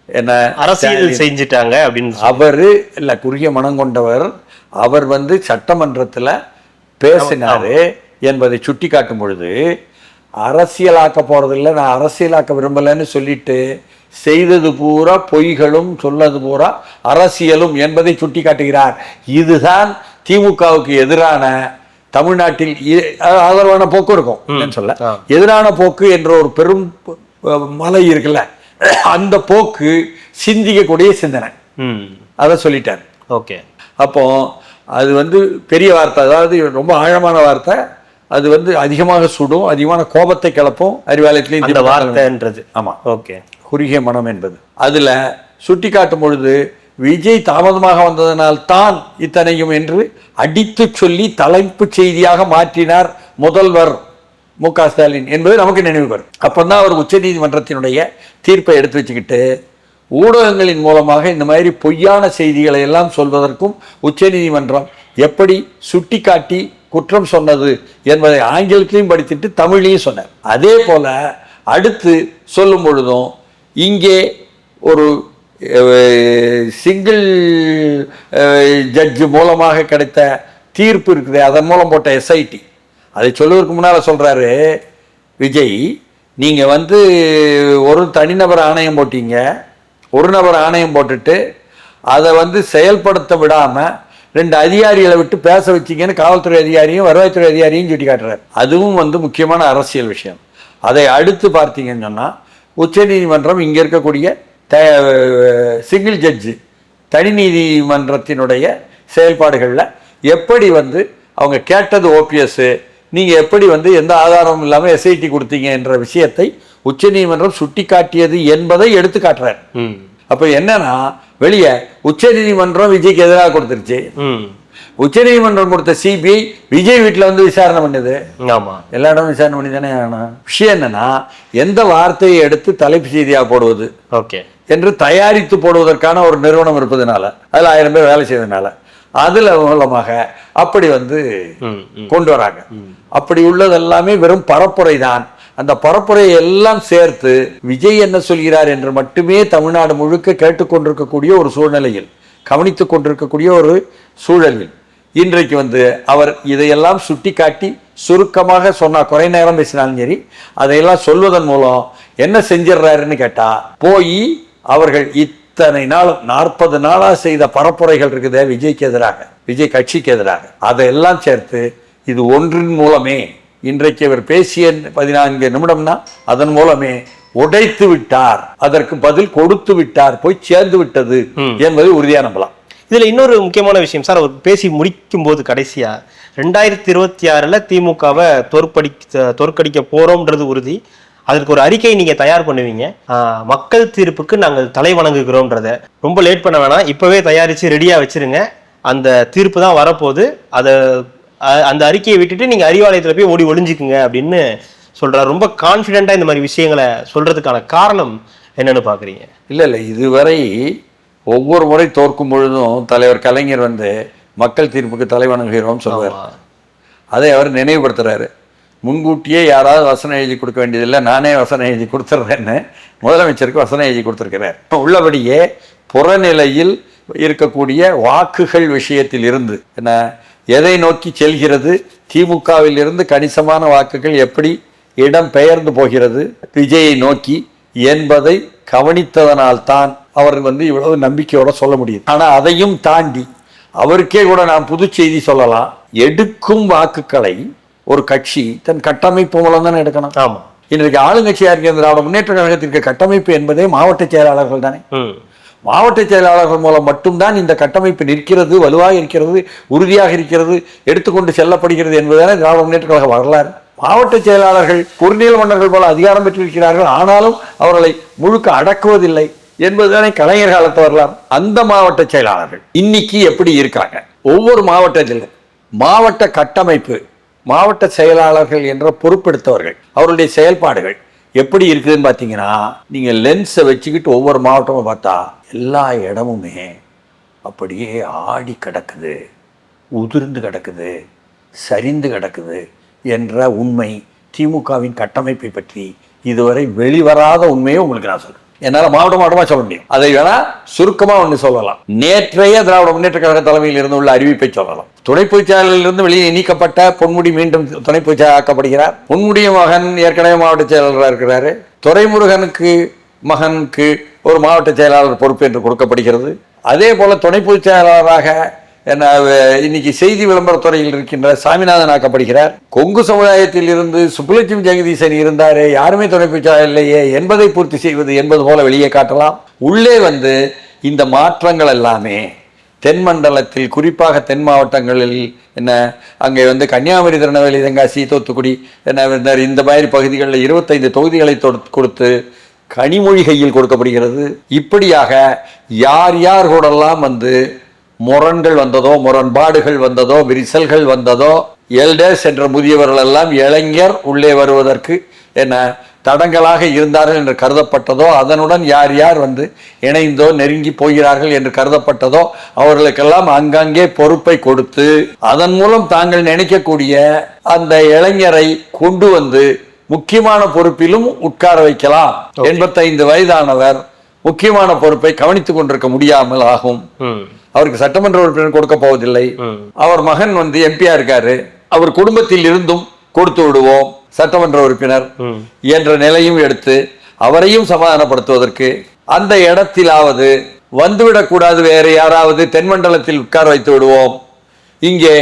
S1: என்ன
S2: அரசியல் செஞ்சிட்டாங்க அப்படின்னு
S1: அவரு இல்ல, குறுகிய மனம் கொண்டவர். அவர் வந்து சட்டமன்றத்தில் பேசினாரு என்பதை சுட்டி காட்டும் பொழுது அரசியலாக்க போறதில்லை, நான் அரசியலாக்க விரும்பலைன்னு சொல்லிட்டு செய்தது பூரா பொய்களும் சொன்னது பூரா அரசியலும் என்பதை சுட்டி காட்டுகிறார். இதுதான் திமுகவுக்கு எதிரான தமிழ்நாட்டில் ஆதரவான போக்கு இருக்கும் சொல்ல, எதிரான போக்கு என்ற ஒரு பெரும் மலை இருக்குல்ல, அந்த போக்கு சிந்திக்கக்கூடிய சிந்தனை. அதை சொல்லிட்டார்.
S2: ஓகே.
S1: அப்போ அது வந்து பெரிய வார்த்தை, அதாவது ரொம்ப ஆழமான வார்த்தை. அது வந்து அதிகமாக சுடும், அதிகமான கோபத்தை கிளப்பும். அறிவாலயத்திலையும்
S2: இந்த வார்த்தைன்றது.
S1: ஆமா,
S2: ஓகே.
S1: குறுகிய மனம் என்பது அதுல சுட்டி காட்டும் பொழுது விஜய் தாமதமாக வந்ததனால்தான் இத்தனையும் என்று அடித்து சொல்லி தலைப்பு செய்தியாக மாற்றினார் முதல்வர் மு.க. ஸ்டாலின் என்பது நமக்கு நினைவு வரும். அப்பதான் அவர் உச்சநீதிமன்றத்தினுடைய தீர்ப்பை எடுத்து வச்சுக்கிட்டு ஊடகங்களின் மூலமாக இந்த மாதிரி பொய்யான செய்திகளை எல்லாம் சொல்வதற்கும் உச்சநீதிமன்றம் எப்படி சுட்டி காட்டி குற்றம் சொன்னது என்பதை ஆங்கிலத்திலையும் படித்துட்டு தமிழையும் சொன்னார். அதே போல அடுத்து சொல்லும் பொழுதும் இங்கே ஒரு சிங்கிள் ஜட்ஜு மூலமாக கிடைத்த தீர்ப்பு இருக்குது, அதன் மூலம் போட்ட எஸ்ஐடி. அதை சொல்வதற்கு முன்னால் சொல்கிறாரு விஜய், நீங்கள் வந்து ஒரு தனிநபர் ஆணையம் போட்டீங்க, ஒரு நபர் ஆணையம் போட்டுட்டு அதை வந்து செயல்படுத்த விடாமல் 2 அதிகாரிகளை விட்டு பேச வச்சிங்கன்னு காவல்துறை அதிகாரியும் வருவாய்த்துறை அதிகாரியும் சுட்டி காட்டுறாரு. அதுவும் வந்து முக்கியமான அரசியல் விஷயம். அதை அடுத்து பார்த்தீங்கன்னு சொன்னால் உச்சநீதிமன்றம் இங்கே இருக்கக்கூடிய சிங்கிள் ஜட்ஜு தனி நீதிமன்றத்தினுடைய செயல்பாடுகளில் எப்படி வந்து அவங்க கேட்டது ஓபிஎஸ், நீங்கள் எப்படி வந்து எந்த ஆதாரமும் இல்லாமல் எஸ்ஐடி கொடுத்தீங்க என்ற விஷயத்தை உச்சநீதிமன்றம் சுட்டி காட்டியது என்பதை எடுத்து காட்டுறாரு. அப்போ என்னன்னா, வெளியே உச்சநீதிமன்றம் விஜய்க்கு எதிராக கொடுத்துருச்சு. உச்சநீதிமன்றம் கொடுத்த சிபிஐ விஜய் வீட்டில் வந்து விசாரணை பண்ணுது. எல்லா இடமும் விசாரணை பண்ணி தானே ஆகணும். விஷயம் என்னன்னா, எந்த வார்த்தையை எடுத்து தலைப்பு செய்தியாக போடுவது என்று தயாரித்து போடுவதற்கான ஒரு நிறுவனம் இருப்பதனால, அதில் 1000 பேர் வேலை செய்வதனால, அதுல மூலமாக அப்படி வந்து கொண்டு வராங்க. அப்படி உள்ளது எல்லாமே வெறும் பரப்புரை தான். அந்த பரப்புரையை எல்லாம் சேர்த்து விஜய் என்ன சொல்கிறார் என்று மட்டுமே தமிழ்நாடு முழுக்க கேட்டுக்கொண்டிருக்கக்கூடிய ஒரு சூழ்நிலையில், கவனித்துக் கொண்டிருக்கக்கூடிய ஒரு சூழலில் இன்றைக்கு வந்து அவர் இதையெல்லாம் சுட்டி காட்டி சுருக்கமாக சொன்னா, குறை நேரம் பேசினாலும் சரி, அதையெல்லாம் சொல்வதன் மூலம் என்ன செஞ்சிடறாருன்னு கேட்டா, போய் அவர்கள் இத்தனை நாளும் 40 நாளா செய்த பரப்புரைகள் இருக்குதே விஜய்க்கு எதிராக, விஜய் கட்சிக்கு எதிராக, அதையெல்லாம் சேர்த்து இது ஒன்றின் மூலமே இன்றைக்கு அவர் பேசிய 14 நிமிடம்னா அதன் மூலமே உடைத்து விட்டார், அதற்கு பதில் கொடுத்து விட்டார், போய் சேர்ந்து விட்டது என்பதை உறுதியா நம்பலாம்.
S2: இதுல இன்னொரு முக்கியமான விஷயம் சார், அவர் பேசி முடிக்கும் போது கடைசியா 2026 திமுகவை தோற்கடிக்க போறோம்ன்றது உறுதி, அதற்கு ஒரு அறிக்கை நீங்க தயார் பண்ணுவீங்க, மக்கள் தீர்ப்புக்கு நாங்கள் தலை வணங்குகிறோம்ன்றத ரொம்ப லேட் பண்ண வேணாம், இப்பவே தயாரிச்சு ரெடியா வச்சிருங்க, அந்த தீர்ப்பு தான் வரப்போகுது, அந்த அறிக்கையை விட்டுட்டு நீங்க அறிவாலயத்துல போய் ஓடி ஒளிஞ்சுக்குங்க அப்படின்னு சொல்றாரு. ரொம்ப கான்பிடென்டா இந்த மாதிரி விஷயங்களை சொல்றதுக்கான காரணம் என்னன்னு பாக்குறீங்க?
S1: இல்ல இதுவரை ஒவ்வொரு முறை தோற்கும் பொழுதும் தலைவர் கலைஞர் வந்து மக்கள் தீர்ப்புக்கு தலை வணங்குகிறோம் சொல்வார். அதை அவர் நினைவுபடுத்துறாரு. முன்கூட்டியே யாராவது வசனம் எழுதி கொடுக்க வேண்டியதில்லை, நானே வசனம் எழுதி கொடுத்துட்றேன்னு முதலமைச்சருக்கு வசனம் எழுதி கொடுத்துருக்கிறார். உள்ளபடியே புறநிலையில் இருக்கக்கூடிய வாக்குகள் விஷயத்தில் இருந்து என்ன, எதை நோக்கி செல்கிறது, திமுகவில் இருந்து கணிசமான வாக்குகள் எப்படி இடம் பெயர்ந்து போகிறது விஜயை நோக்கி என்பதை கவனித்ததனால்தான் அவர் வந்து இவ்வளவு நம்பிக்கையோட சொல்ல முடியும். ஆனா அதையும் தாண்டி அவருக்கே கூட நான் புது செய்தி சொல்லலாம், எடுக்கும் வாக்குகளை ஒரு கட்சி தன் கட்டமைப்பு மூலம் தானே எடுக்கணும்.
S2: ஆமா,
S1: இன்றைக்கு ஆளுங்கட்சியா இருக்கிற திராவிட முன்னேற்ற கழகத்திற்கு கட்டமைப்பு என்பதே மாவட்ட செயலாளர்கள் தானே. மாவட்ட செயலாளர்கள் மூலம் மட்டும்தான் இந்த கட்டமைப்பு நிற்கிறது, வலுவாக இருக்கிறது, உறுதியாக இருக்கிறது, எடுத்துக்கொண்டு செல்லப்படுகிறது என்பதுதானே திராவிட முன்னேற்ற கழக வரலாறு. மாவட்ட செயலாளர்கள் குறுநில மன்னர்கள் போல அதிகாரம் பெற்றிருக்கிறார்கள், ஆனாலும் அவர்களை முழுக்க அடக்குவதில்லை என்பதுதானே கலைஞர் காலத்து வரலாறு. அந்த மாவட்ட செயலாளர்கள் இன்னைக்கு எப்படி இருக்காங்க, ஒவ்வொரு மாவட்டத்திலும் மாவட்ட கட்டமைப்பு, மாவட்ட செயலாளர்கள் என்ற பொறுப்பெடுத்தவர்கள், அவருடைய செயல்பாடுகள் எப்படி இருக்குதுன்னு பார்த்தீங்கன்னா, நீங்கள் லென்ஸை வச்சுக்கிட்டு ஒவ்வொரு மாவட்டமும் பார்த்தா எல்லா இடமுமே அப்படியே ஆடி கிடக்குது, உதிர்ந்து கிடக்குது, சரிந்து கிடக்குது என்ற உண்மை திமுகவின் கட்டமைப்பை பற்றி இதுவரை வெளிவராத உண்மையை உங்களுக்கு நான் சொல்றேன். என்னால் மாவட்டமாக சொல்ல முடியும். அதை வேணா சுருக்கமாக ஒன்று சொல்லலாம். நேற்றைய திராவிட முன்னேற்ற கழக தலைமையில் இருந்து உள்ள அறிவிப்பை சொல்லலாம். துணை பொதுச் செயலாளரிலிருந்து வெளியே நீக்கப்பட்ட பொன்முடி மீண்டும் துணை பொதுச் செயலாளராக்கப்படுகிறார். பொன்முடிய மகன் ஏற்கனவே மாவட்ட செயலாளராக இருக்கிறாரு. துரைமுருகனுக்கு மகனுக்கு ஒரு மாவட்ட செயலாளர் பொறுப்பு என்று கொடுக்கப்படுகிறது. அதே போல துணை பொதுச் செயலாளராக இன்னைக்கு செய்தி விளம்பரத்துறையில் இருக்கின்ற சாமிநாதன் ஆக்கப்படுகிறார். கொங்கு சமுதாயத்தில் இருந்து சுப்புலட்சுமி ஜெகதீசன் இருந்தாரே, யாருமே துணை பொதுச் செயலாளர் இல்லையே என்பதை பூர்த்தி செய்வது என்பது போல வெளியே காட்டலாம். உள்ளே இந்த மாற்றங்கள் எல்லாமே தென் மண்டலத்தில், குறிப்பாக தென் மாவட்டங்களில் அங்கே கன்னியாகுமரி, திருநெல்வேலி, தென்காசி, தூத்துக்குடி இந்த மாதிரி பகுதிகளில் 25 தொகுதிகளை கொடுத்து கனிமொழி கையில் கொடுக்கப்படுகிறது. இப்படியாக யார் யார் கூடெல்லாம் முரண்கள் வந்ததோ, முரண்பாடுகள் வந்ததோ, விரிசல்கள் வந்ததோ, எல்டர்ஸ் என்ற முதியவர்கள் எல்லாம் இளைஞர் உள்ளே வருவதற்கு தடங்களாக இருந்தார்கள் என்று கருதப்பட்டதோ, அதனுடன் யார் யார் இணைந்தோ நெருங்கி போகிறார்கள் என்று கருதப்பட்டதோ அவர்களுக்கெல்லாம் அங்கங்கே பொறுப்பை கொடுத்து அதன் மூலம் தாங்கள் நினைக்கக்கூடிய அந்த இளைஞரை கொண்டு முக்கியமான பொறுப்பிலும் உட்கார வைக்கலாம். 85 வயதானவர் முக்கியமான பொறுப்பை கவனித்துக் கொண்டிருக்க முடியாமல் ஆகும். அவருக்கு சட்டமன்ற உறுப்பினர் கொடுக்க போவதில்லை. அவர் மகன் எம்பியா இருக்காரு, அவர் குடும்பத்தில் இருந்தும் கொடுத்து விடுவோம் சட்டமன்ற உறுப்பினர் என்ற நிலையும் எடுத்து அவரையும் சமாதானப்படுத்துவதற்கு அந்த இடத்திலாவது வந்துவிடக்கூடாது, வேறு யாராவது தென்மண்டலத்தில் உட்கார வைத்து விடுவோம், இங்கே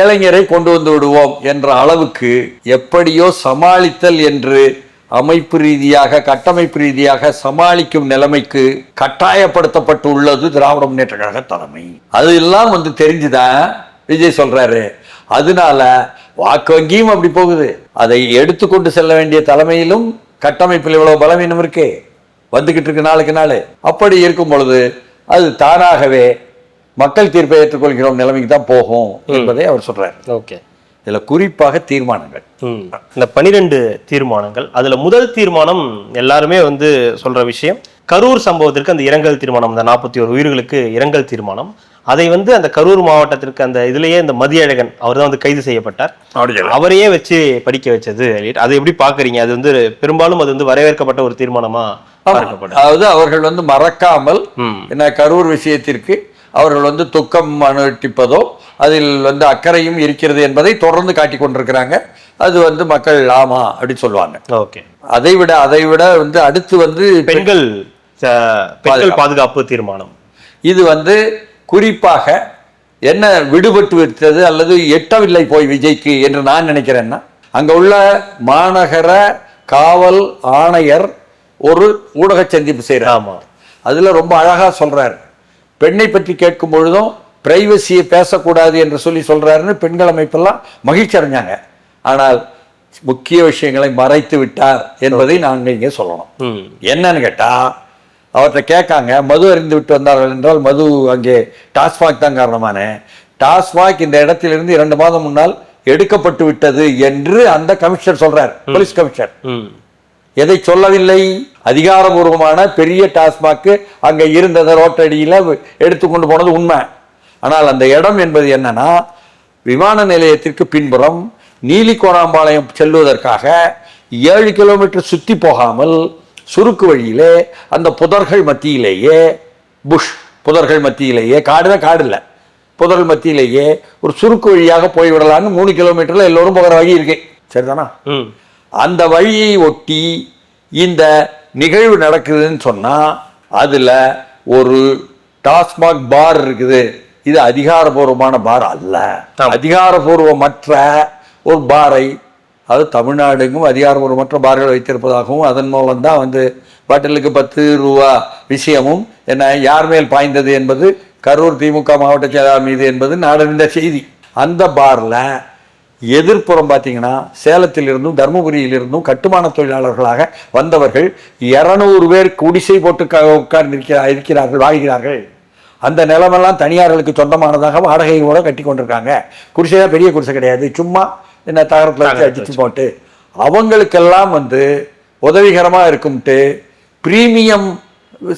S1: இளைஞரை கொண்டு வந்து விடுவோம் என்ற அளவுக்கு எப்படியோ சமாளித்தல் என்று அமைப்பு ரீதியாக, கட்டமைப்பு ரீதியாக சமாளிக்கும் நிலைமைக்கு கட்டாயப்படுத்தப்பட்டு உள்ளது திராவிட முன்னேற்ற கழக தலைமை. அதெல்லாம் தெரிஞ்சுதான் விஜய் சொல்றாரு. அதனால வாக்கு வங்கியும் அப்படி போகுது. அதை எடுத்துக்கொண்டு செல்ல வேண்டிய தலைமையிலும் கட்டமைப்பில் இவ்வளவு பலவீனம் இருக்கே, வந்துகிட்டு இருக்கு நாளுக்கு நாள். அப்படி இருக்கும் பொழுது அது தானாகவே மக்கள் தீர்ப்பை ஏற்றுக்கொள்கிறோம் நிலைமைக்கு தான் போகும் என்பதை அவர் சொல்றாரு.
S2: ஓகே,
S1: இதுல குறிப்பாக தீர்மானங்கள்,
S2: இந்த 12 தீர்மானங்கள், அதுல முதல் தீர்மானம் எல்லாருமே சொல்ற விஷயம், கரூர் சம்பவத்திற்கு அந்த இரங்கல் தீர்மானம், அந்த 41 உயிர்களுக்கு இரங்கல் தீர்மானம். அதை அந்த கரூர் மாவட்டத்திற்கு அந்த இதுலயே இந்த மதியழகன் அவர் தான் கைது செய்யப்பட்டார், அவரையே வச்சு படிக்க வச்சது. அதை எப்படி பாக்குறீங்க? அது பெரும்பாலும் அது வரவேற்கப்பட்ட ஒரு தீர்மானமா பார்க்கப்பட்டது.
S1: அதாவது அவர்கள் மறக்காமல் கரூர் விஷயத்திற்கு அவர்கள் துக்கம் அனுட்டிப்பதோ அதில் அக்கறையும் இருக்கிறது என்பதை தொடர்ந்து காட்டி கொண்டிருக்கிறாங்க. அது மக்கள் ஆமா அப்படின்னு சொல்லுவாங்க.
S2: ஓகே,
S1: அதை விட அடுத்து
S2: பெண்கள் பாதுகாப்பு தீர்மானம்.
S1: இது குறிப்பாக என்ன விடுபட்டு விட்டது அல்லது எட்டவில்லை போய் விஜய்க்கு என்று நான் நினைக்கிறேன்னா, அங்க உள்ள மாநகர காவல் ஆணையர் ஒரு ஊடக சந்திப்பு செய்யறார். அதுல ரொம்ப அழகா சொல்றாரு, பெண்ணை பற்றி கேட்கும் பொழுதும் பிரைவசியை பேசக்கூடாது என்று சொல்றாருன்னு பெண்கள் அமைப்பெல்லாம் மகிழ்ச்சி அடைஞ்சாங்க. ஆனால் முக்கிய விஷயங்களை மறைத்து விட்டார் என்பதை நாங்கள் இங்கே சொல்லணும். என்னன்னு கேட்டா, அவர்கிட்ட கேட்காங்க, மது அறிந்து விட்டு வந்தார்கள் என்றால் மது அங்கே டாஸ்மாக் தான் காரணமான, டாஸ்மாக் இந்த இடத்திலிருந்து 2 மாதம் முன்னால் எடுக்கப்பட்டு விட்டது என்று அந்த கமிஷனர் சொல்றார், போலீஸ் கமிஷனர். எதை சொல்லவில்லை? அதிகாரபூர்வமான பெரிய டாஸ்மாக் அங்க இருந்ததை ரோட்டடியில எடுத்துக்கொண்டு போனது உண்மை. ஆனால் அந்த இடம் என்பது என்னன்னா, விமான நிலையத்திற்கு பின்புறம் நீலிகோணாம்பாளையம் செல்வதற்காக 7 கிலோமீட்டர் சுத்தி போகாமல் சுருக்கு வழியிலே அந்த புதர்கள் மத்தியிலேயே, புஷ் புதர்கள் மத்தியிலேயே, காடு இல்லை, புதர்கள் மத்தியிலேயே ஒரு சுருக்கு வழியாக போய்விடலான்னு 3 கிலோமீட்டர்ல எல்லோரும் போகிற வழி இருக்கு, சரிதானா? அந்த வழியை ஒட்டி இந்த நிகழ்வு நடக்குதுன்னு சொன்னா அதுல ஒரு டாஸ்மாக் பார் இருக்குது. இது அதிகாரபூர்வமான பார் அல்ல, அதிகாரபூர்வமற்ற ஒரு பாரை, அது தமிழ்நாடுக்கும் அதிகாரபூர்வமற்ற பார்கள் வைத்திருப்பதாகவும் அதன் மூலம் தான் பாட்டிலுக்கு 10 ரூபா விஷயமும் என்ன யார் மேல் பாய்ந்தது என்பது கரூர் திமுக மாவட்ட செயலாளர் மீது என்பது நாடறிந்த செய்தி. அந்த பார்ல எதிர்ப்புறம் பார்த்தீங்கன்னா சேலத்திலிருந்தும் தருமபுரியிலிருந்தும் கட்டுமான தொழிலாளர்களாக வந்தவர்கள் 200 பேர் குடிசை போட்டு உட்கார்ந்து இருக்கிறார்கள், வாழ்கிறார்கள். அந்த நிலமெல்லாம் தனியார்களுக்கு சொந்தமானதாக வாடகையோட கட்டி கொண்டிருக்காங்க. குடிசையா பெரிய குடிசை கிடையாது, சும்மா என்ன தகரத்தில் வச்சு அடிச்சு போட்டு அவங்களுக்கெல்லாம் உதவிகரமாக இருக்கும்ட்டு பிரீமியம்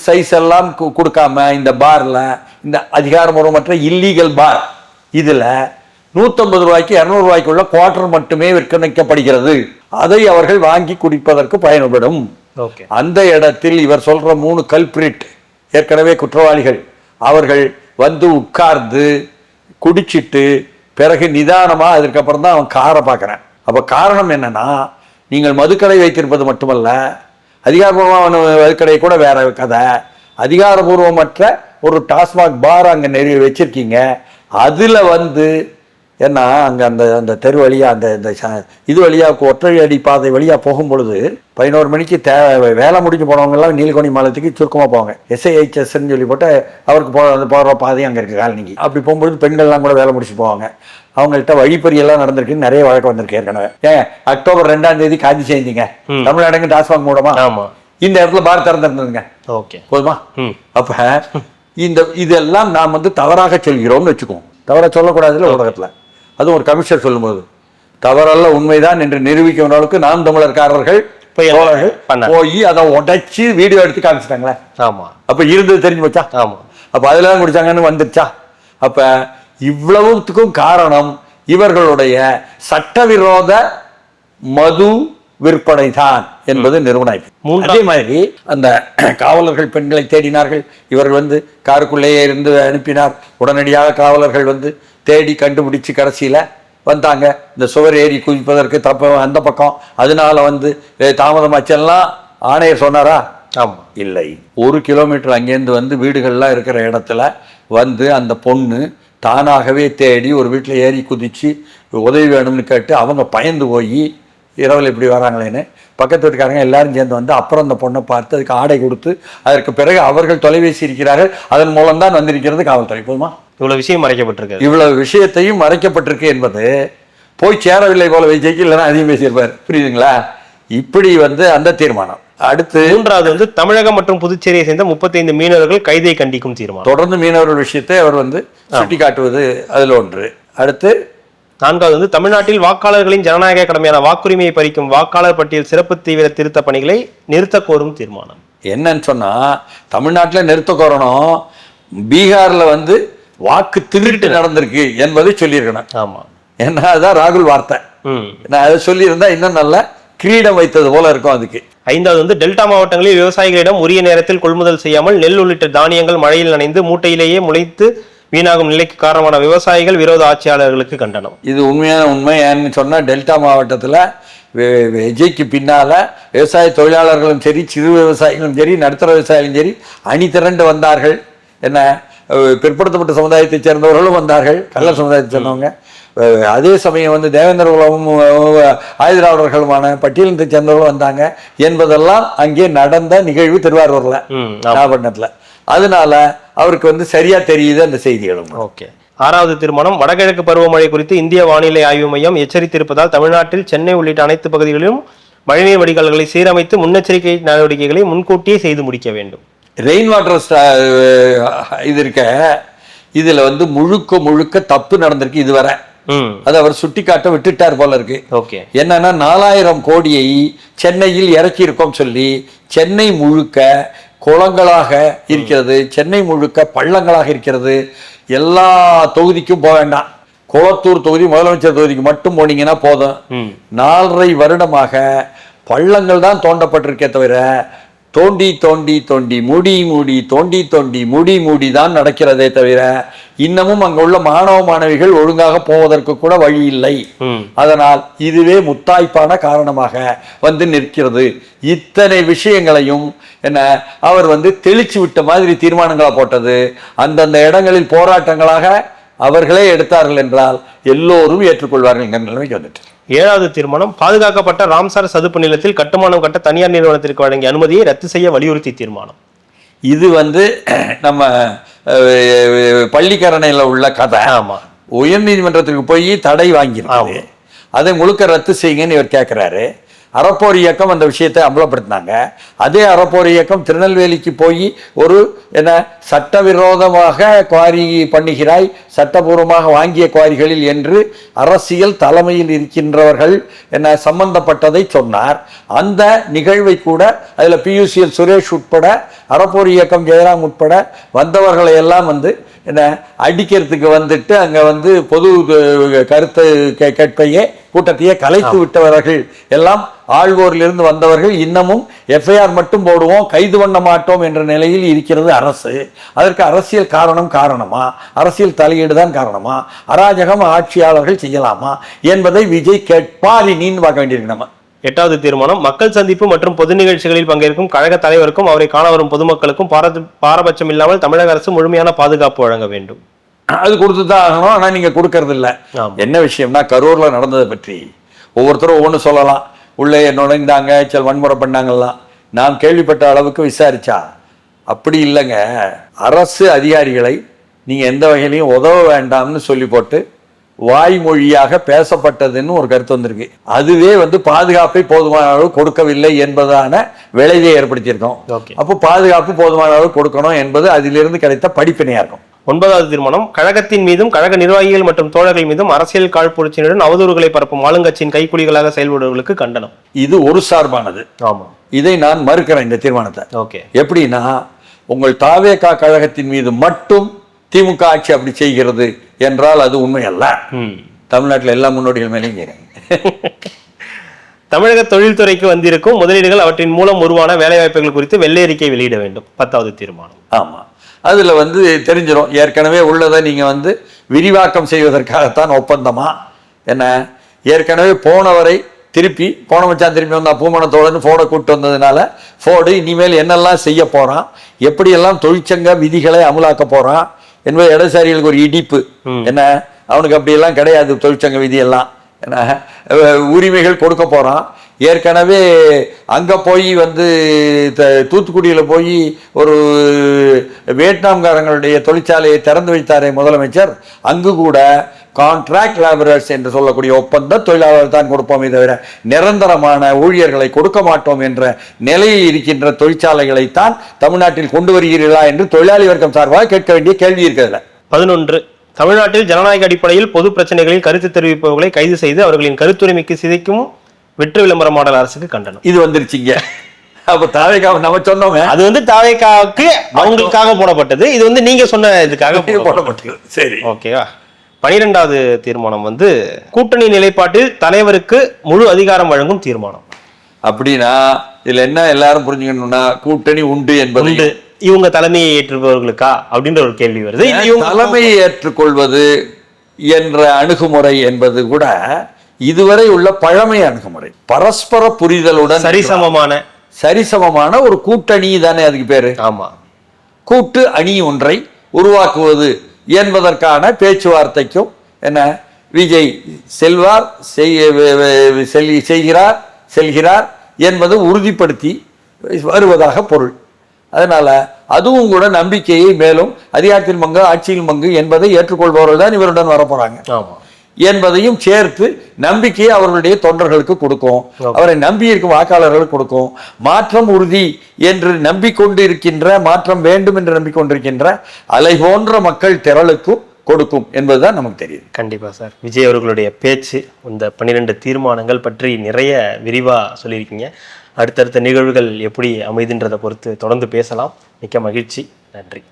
S1: சைஸ் எல்லாம் கொடுக்காம இந்த பார்ல, இந்த அதிகாரமுறைமற்ற இல்லீகல் பார் இதில் 150 ரூபாய்க்கு 200 ரூபாய்க்குள்ள குவார்டர் மட்டுமே விற்கப்படுகிறது. அதை அவர்கள் வாங்கி குடிப்பதற்கு பயன்படும். அந்த இடத்தில் இவர் சொல்ற 3 கல்பிரிட் ஏற்கனவே குற்றவாளிகள் அவர்கள் வந்து உட்கார்ந்து குடிச்சிட்டு பிறகு நிதானமா அதுக்கப்புறம் தான் அவன் காரை பார்க்குறேன். அப்போ காரணம் என்னன்னா, நீங்கள் மதுக்கடை வைத்திருப்பது மட்டுமல்ல, அதிகாரபூர்வமான மதுக்கடை கூட வேற கதை, அதிகாரபூர்வமற்ற ஒரு டாஸ்மாக் பார் அங்கே நிறைய வச்சிருக்கீங்க. அதில் வந்து ஏன்னா அங்கே அந்த அந்த தெரு வழியாக அந்த இந்த இது வழியாக ஒற்றை அடி பாதை வழியாக போகும்பொழுது 11 மணிக்கு வேலை முடிஞ்சு போனவங்கெல்லாம் நீலகோணி மாலத்துக்கு சுருக்கமாக போவாங்க. SIHSன்னு சொல்லி போட்டு அவருக்கு போகிற பாதையும் அங்கே இருக்குது காலனிக்கு. அப்படி போகும்பொழுது பெண்கள்லாம் கூட வேலை முடிச்சு போவாங்க. அவங்கள்ட்ட வழிப்பறியெல்லாம் நடந்திருக்குன்னு நிறைய வழக்கு வந்திருக்கு ஏற்கனவே. ஏன் அக்டோபர் 2ஆம் தேதி காந்தி செய்தீங்க, தமிழ்நாடுங்க டாஸ்மாக் மூடமா, இந்த இடத்துல பார் திறந்துருந்ததுங்க, போதுமா? அப்போ இதெல்லாம் நாம் வந்து தவறாக சொல்கிறோம்னு வச்சுக்குவோம். தவறாக சொல்லக்கூடாதுல ஊடகத்தில். அதுவும் ஒரு கமிஷனர் சொல்லும்போது தவறல்ல உண்மைதான் என்று நிரூபிக்கும் அளவுக்கு நாம் தமிழர்காரர்கள் போய் அதை உடைச்சு வீடியோ எடுத்து காமிச்சிட்டாங்களே. அப்ப இருந்தது தெரிஞ்சு போச்சா? அப்ப அதுல குடிச்சாங்கன்னு வந்துருச்சா? அப்ப இவ்வளவுத்துக்கும் காரணம் இவர்களுடைய சட்டவிரோத மது விற்பனை தான் என்பது நிறுவனம். அதே மாதிரி அந்த காவலர்கள் பெண்களை தேடினார்கள். இவர்கள் வந்து காருக்குள்ளேயே இருந்து அனுப்பினார். உடனடியாக காவலர்கள் வந்து தேடி கண்டுபிடிச்சு கடைசியில வந்தாங்க. இந்த சுவர் ஏறி குதிப்பதற்கு அந்த பக்கம் அதனால வந்து தாமதமாச்செல்லாம் ஆணையர் சொன்னாரா? இல்லை. 1 கிலோமீட்டர் அங்கேருந்து வந்து வீடுகள்லாம் இருக்கிற இடத்துல வந்து அந்த பொண்ணு தானாகவே தேடி ஒரு வீட்டில் ஏறி குதிச்சு உதவி வேணும்னு கேட்டு அவங்க பயந்து போய் இரவில் இப்படி வராங்களேன்னு பக்கத்து வீட்டுக்காரங்க எல்லாரும் சேர்ந்து வந்து அப்புறம் அந்த பொண்ணை பார்த்து அதுக்கு ஆடை கொடுத்து அதற்கு பிறகு அவர்கள் தொலைபேசி இருக்கிறார்கள். அதன் மூலம்தான் வந்திருக்கிறது காவல்துறை. போதுமா? இவ்வளவு விஷயம் மறைக்கப்பட்டிருக்கு. இவ்வளவு விஷயத்தையும் மறைக்கப்பட்டிருக்கு என்பது போய் சேரவில்லை போல விஜய்க்கு, இல்லைன்னா அதிகம் பேசியிருப்பார். புரியுதுங்களா? இப்படி வந்து அந்த தீர்மானம். அடுத்து 3வது வந்து தமிழகம் மற்றும் புதுச்சேரியை சேர்ந்த 35 மீனவர்கள் கைதை கண்டிக்கும் தீர்மானம். தொடர்ந்து மீனவர்கள் விஷயத்தை அவர் வந்து சுட்டி காட்டுவது அதில் ஒன்று. அடுத்து 4வது வந்து தமிழ்நாட்டில் வாக்காளர்களின் ஜனநாயக கடமையான வாக்குரிமையை பறிக்கும் வாக்காளர் பட்டியல் சிறப்பு தீவிர திருத்த பணிகளை நிறுத்த கோரும் தீர்மானம். என்னன்னு சொன்னா, தமிழ்நாட்டில் நிறுத்த கோரணும், பீகார்ல வந்து வாக்கு திருட்டு நடந்திருக்கு என்பதை சொல்லியிருக்கணும். ஆமா, ஏன்னா அதுதான் ராகுல் வார்த்தை. நான் அதை சொல்லியிருந்தா இன்னும் நல்ல கிரீடம் வைத்தது போல இருக்கும். அதுக்கு 5வது வந்து டெல்டா மாவட்டங்களில் விவசாயிகளிடம் உரிய நேரத்தில் கொள்முதல் செய்யாமல் நெல் உள்ளிட்ட தானியங்கள் மழையில் நனைந்து மூட்டையிலேயே முளைத்து வீணாகும் நிலைக்கு காரணமான விவசாயிகள் விரோத ஆட்சியாளர்களுக்கு கண்டனம். இது உண்மையான உண்மை. ஏன்னு சொன்னால் டெல்டா மாவட்டத்தில் விஜய்க்கு பின்னால் விவசாய தொழிலாளர்களும் சரி, சிறு விவசாயிகளும் சரி, நடுத்தர விவசாயிகளும் சரி அணி திரண்டு வந்தார்கள். என்ன, பிற்படுத்தப்பட்ட சமுதாயத்தைச் சேர்ந்தவர்களும் வந்தார்கள், கள்ளர் சமுதாயத்தை சேர்ந்தவங்க. அதே சமயம் வந்து தேவேந்திர குலமும் ஆயுதிராவிடர்களுமான பட்டியலினத்தை சேர்ந்தவர்களும் வந்தாங்க என்பதெல்லாம் அங்கே நடந்த நிகழ்வு திருவாரூர்ல, நாகப்பட்டினத்தில். அதனால அவருக்கு வந்து சரியா தெரியுது அந்த செய்திகளும். ஓகே. 6வது தீர்மானம், வடகிழக்கு பருவமழை குறித்து இந்திய வானிலை ஆய்வு மையம் எச்சரித்திருப்பதால் தமிழ்நாட்டில் சென்னை உள்ளிட்ட அனைத்து பகுதிகளிலும் மழைநீர் வடிகால்களை சீரமைத்து முன்னெச்சரிக்கை நடவடிக்கைகளை முன்கூட்டியே செய்து முடிக்க வேண்டும். ரெயின் வாட்டர் இது இருக்க, இதுல வந்து முழுக்க தப்பு நடந்திருக்கு இதுவரை. அது அவர் சுட்டி காட்ட விட்டுட்டார் போல இருக்கு. ஓகே. என்னன்னா 4000 கோடியை சென்னையில் இறக்கி இருக்கோம் சொல்லி சென்னை முழுக்க குளங்களாக இருக்கிறது, சென்னை முழுக்க பள்ளங்களாக இருக்கிறது. எல்லா தொகுதிக்கும் போக வேண்டாம், குளத்தூர் தொகுதி முதலமைச்சர் தொகுதிக்கு மட்டும் போனீங்கன்னா போதும். 4.5 வருடமாக பள்ளங்கள் தான் தோண்டப்பட்டிருக்கே தவிர தோண்டி தோண்டி தோண்டி மூடி மூடி தோண்டி தோண்டி மூடி மூடி தான் நடக்கிறதே தவிர இன்னமும் அங்க உள்ள மாணவ மாணவிகள் ஒழுங்காக போவதற்கு கூட வழி இல்லை. அதனால் இதுவே முத்தாய்ப்பான காரணமாக வந்து நிற்கிறது. இத்தனை விஷயங்களையும் என்ன அவர் வந்து தெளிச்சு விட்ட மாதிரி தீர்மானங்களா போட்டது. அந்தந்த இடங்களில் போராட்டங்களாக அவர்களே எடுத்தார்கள் என்றால் எல்லோரும் ஏற்றுக்கொள்வார்கள் என்கிற நிலைமைக்கு வந்துட்டு. 7வது தீர்மானம், பாதுகாக்கப்பட்ட ராம்சார் சதுப்பு நிலத்தில் கட்டுமானம் கட்ட தனியார் நிறுவனத்திற்கு வழங்கிய அனுமதியை ரத்து செய்ய வலியுறுத்தி தீர்மானம். இது வந்து நம்ம பள்ளிக்கரணையில் உள்ள கதை. ஆமா, உயர் நீதிமன்றத்திற்கு போய் தடை வாங்கியிருக்காரு, அதை முழுக்க ரத்து செய்யுங்கன்னு இவர் கேட்கிறாரு. அறப்போர் இயக்கம் அந்த விஷயத்தை அம்பலப்படுத்தினாங்க. அதே அறப்போர் இயக்கம் திருநெல்வேலிக்கு போய் ஒரு சட்டவிரோதமாக குவாரி பண்ணுகிறாய், சட்டபூர்வமாக வாங்கிய குவாரிகளில் என்று அரசியல் தலைமையில் இருக்கின்றவர்கள் சம்பந்தப்பட்டதை சொன்னார். அந்த நிகழ்வை கூட அதில் பியூசிஎல் சுரேஷ் உட்பட அறப்போர் இயக்கம் ஜெயராம் உட்பட வந்தவர்களை எல்லாம் அடிக்கிறதுக்கு வந்துட்டு அங்கே பொது கருத்து கேட்பையே கூட்டத்தையே கலைத்து விட்டவர்கள் எல்லாம் ஆழ்வோரிலிருந்து வந்தவர்கள். இன்னமும் எஃப்ஐஆர் மட்டும் போடுவோம், கைது பண்ண மாட்டோம் என்ற நிலையில் இருக்கிறது அரசு. அதற்கு அரசியல் காரணமா, அரசியல் தலையீடு தான் காரணமா, அராஜகம் ஆட்சியாளர்கள் செய்யலாமா என்பதை விஜய் கேட்பாரினின்னு பார்க்க வேண்டியிருக்கு. நம்ம
S2: 8வது தீர்மானம், மக்கள் சந்திப்பு மற்றும் பொது நிகழ்ச்சிகளில் பங்கேற்கும் கழக தலைவருக்கும் அவரை காண வரும் பொதுமக்களுக்கும் பாரபட்சம் இல்லாமல் தமிழக அரசு முழுமையான பாதுகாப்பு வழங்க வேண்டும்.
S1: அது கொடுத்துதான் ஆகணும். ஆனா நீங்க கொடுக்கறது இல்ல. என்ன விஷயம்னா, கரூர்ல நடந்ததை பற்றி ஒவ்வொருத்தரும் ஒவ்வொன்று சொல்லலாம். உள்ளே நுழைந்தாங்க, சில வன்முறை பண்ணாங்கலாம். நாம் கேள்விப்பட்ட அளவுக்கு விசாரிச்சா அப்படி இல்லைங்க. அரசு அதிகாரிகளை நீங்க எந்த வகையிலையும் உதவ வேண்டாம்னு சொல்லி போட்டு வாய்மொழியாக பேசப்பட்டதுன்னு ஒரு கருத்து வந்திருக்கு. அதுவே பாதுகாப்பை போதுமான அளவு கொடுக்கவில்லை என்பதான விளைவை ஏற்படுத்தியிருக்கோம். அப்போ பாதுகாப்பு போதுமான அளவு கொடுக்கணும் என்பது அதிலிருந்து கிடைத்த படிப்பினையா இருக்கும்.
S2: 9வது தீர்மானம், கழகத்தின் மீதும் கழக நிர்வாகிகள் மற்றும் தோழர்கள் மீதும் அரசியல் காழ்ப்புணர்ச்சியுடன் அவதூறுகளை பரப்பும் ஆளுங்கட்சியின் கைக்கூலிகளாக செயல்படுவதற்கு கண்டனம்.
S1: இது ஒரு சார்பானது.
S2: ஆமா,
S1: இதை நான் மறுக்கிறேன் இந்த தீர்மானத்தை.
S2: ஓகே, எப்படின்னா
S1: உங்கள் தாவேகா கழகத்தின் மீது மட்டும் திமுக ஆட்சி அப்படி செய்கிறது என்றால் அது உண்மை அல்ல. தமிழ்நாட்டில் எல்லா முன்னோடிகள் மேலேயும்
S2: தமிழக தொழில்துறைக்கு வந்திருக்கும் முதலீடுகள் அவற்றின் மூலம் உருவான வேலைவாய்ப்புகள் குறித்து வெள்ளை அறிக்கை வெளியிட வேண்டும். 10வது தீர்மானம்.
S1: ஆமா, அதுல தெரிஞ்சிடும். ஏற்கனவே உள்ளதை நீங்க விரிவாக்கம் செய்வதற்காகத்தான் ஒப்பந்தமா என்ன, ஏற்கனவே போனவரை திருப்பி போன மச்சான் திருப்பி வந்தா பூமணத்தோடன்னு ஃபோர்டை கூப்பிட்டு வந்ததுனால ஃபோர்டு இனிமேல் என்னெல்லாம் செய்ய போறான், எப்படியெல்லாம் தொழிற்சங்க விதிகளை அமலாக்க போறான் என்பது இடதுசாரிகளுக்கு ஒரு இடிப்பு. என்ன, அவனுக்கு அப்படியெல்லாம் கிடையாது தொழிற்சங்க விதியெல்லாம். என்ன உரிமைகள் கொடுக்க போறான். ஏற்கனவே அங்கே போய் தூத்துக்குடியில் போய் ஒரு வியட்நாம்காரங்களுடைய தொழிற்சாலையை திறந்து வைத்தாரே முதலமைச்சர், அங்கு கூட கான்ட்ராக்ட் லேபரர்ஸ் என்று சொல்லக்கூடிய ஒப்பந்த தொழிலாளர்கள் தான் கொடுப்போமே தவிர நிரந்தரமான ஊழியர்களை கொடுக்க மாட்டோம் என்ற நிலையில் இருக்கின்ற தொழிற்சாலைகளைத்தான் தமிழ்நாட்டில் கொண்டு வருகிறீர்களா என்று தொழிலாளி வர்க்கம் சார்பாக கேட்க வேண்டிய கேள்வி இருக்கிறது.
S2: 11, தமிழ்நாட்டில் ஜனநாயக அடிப்படையில் பொது பிரச்சனைகளில் கருத்து தெரிவிப்பவர்களை கைது செய்து அவர்களின் கருத்துரிமைக்கு சிதைக்கும் வெற்று விளம்பர மாடல் அரசுக்கு கண்டனம்.
S1: இது வந்துருச்சுங்க. அப்ப தாவேகா நம்ம சொன்னோங்க,
S2: அது தாவேகாவுக்கு அவங்களுக்காக போடப்பட்டது, இது நீங்க சொன்ன இதுக்காக
S1: போடப்பட்டது. சரி,
S2: ஓகேவா. 12வது தீர்மானம் கூட்டணி நிலைப்பாட்டில் தலைவருக்கு முழு அதிகாரம் வழங்கும் தீர்மானம்.
S1: அப்படின்னா இதுல என்ன எல்லாரும் புரிஞ்சுக்கணும்னா, கூட்டணி உண்டு என்பது
S2: இவங்க தலைமையை ஏற்றுபவர்களுக்கா அப்படின்ற ஒரு கேள்வி வருது.
S1: தலைமையை ஏற்றுக்கொள்வது என்ற அணுகுமுறை என்பது கூட இதுவரை உள்ள பழமை அணுகுமுறை. பரஸ்பர புரிதலுடன் சரிசமமான ஒரு கூட்டணி தானே அதுக்கு பேரு.
S2: ஆமா,
S1: கூட்டு அணி ஒன்றை உருவாக்குவது என்பதற்கான பேச்சுவார்த்தைக்கும் விஜய் செல்கிறார் என்பது உறுதிப்படுத்தி வருவதாக பொருள். அதனால அதுவும் கூட நம்பிக்கையை மேலும் அதிகாரத்தில் பங்கு ஆட்சியில் பங்கு என்பதை ஏற்றுக்கொள்பவர்கள் தான் இவருடன் வரப்போறாங்க என்பதையும் சேர்த்து நம்பிக்கையை அவர்களுடைய தொண்டர்களுக்கு கொடுக்கும், அவரை நம்பி இருக்கும் வாக்காளர்களுக்கு கொடுக்கும். மாற்றம் உறுதி என்று நம்பிக்கொண்டு இருக்கின்ற, மாற்றம் வேண்டும் என்று நம்பிக்கொண்டிருக்கின்ற அலை போன்ற மக்கள் திரளுக்கும் கொடுக்கும் என்பதுதான் நமக்கு தெரியுது.
S2: கண்டிப்பா சார். விஜய் அவர்களுடைய பேச்சு, இந்த 12 தீர்மானங்கள் பற்றி நிறைய விரிவா சொல்லியிருக்கீங்க. அடுத்தடுத்த நிகழ்வுகள் எப்படி அமைதுன்றதை பொறுத்து தொடர்ந்து பேசலாம். மிக்க மகிழ்ச்சி. நன்றி.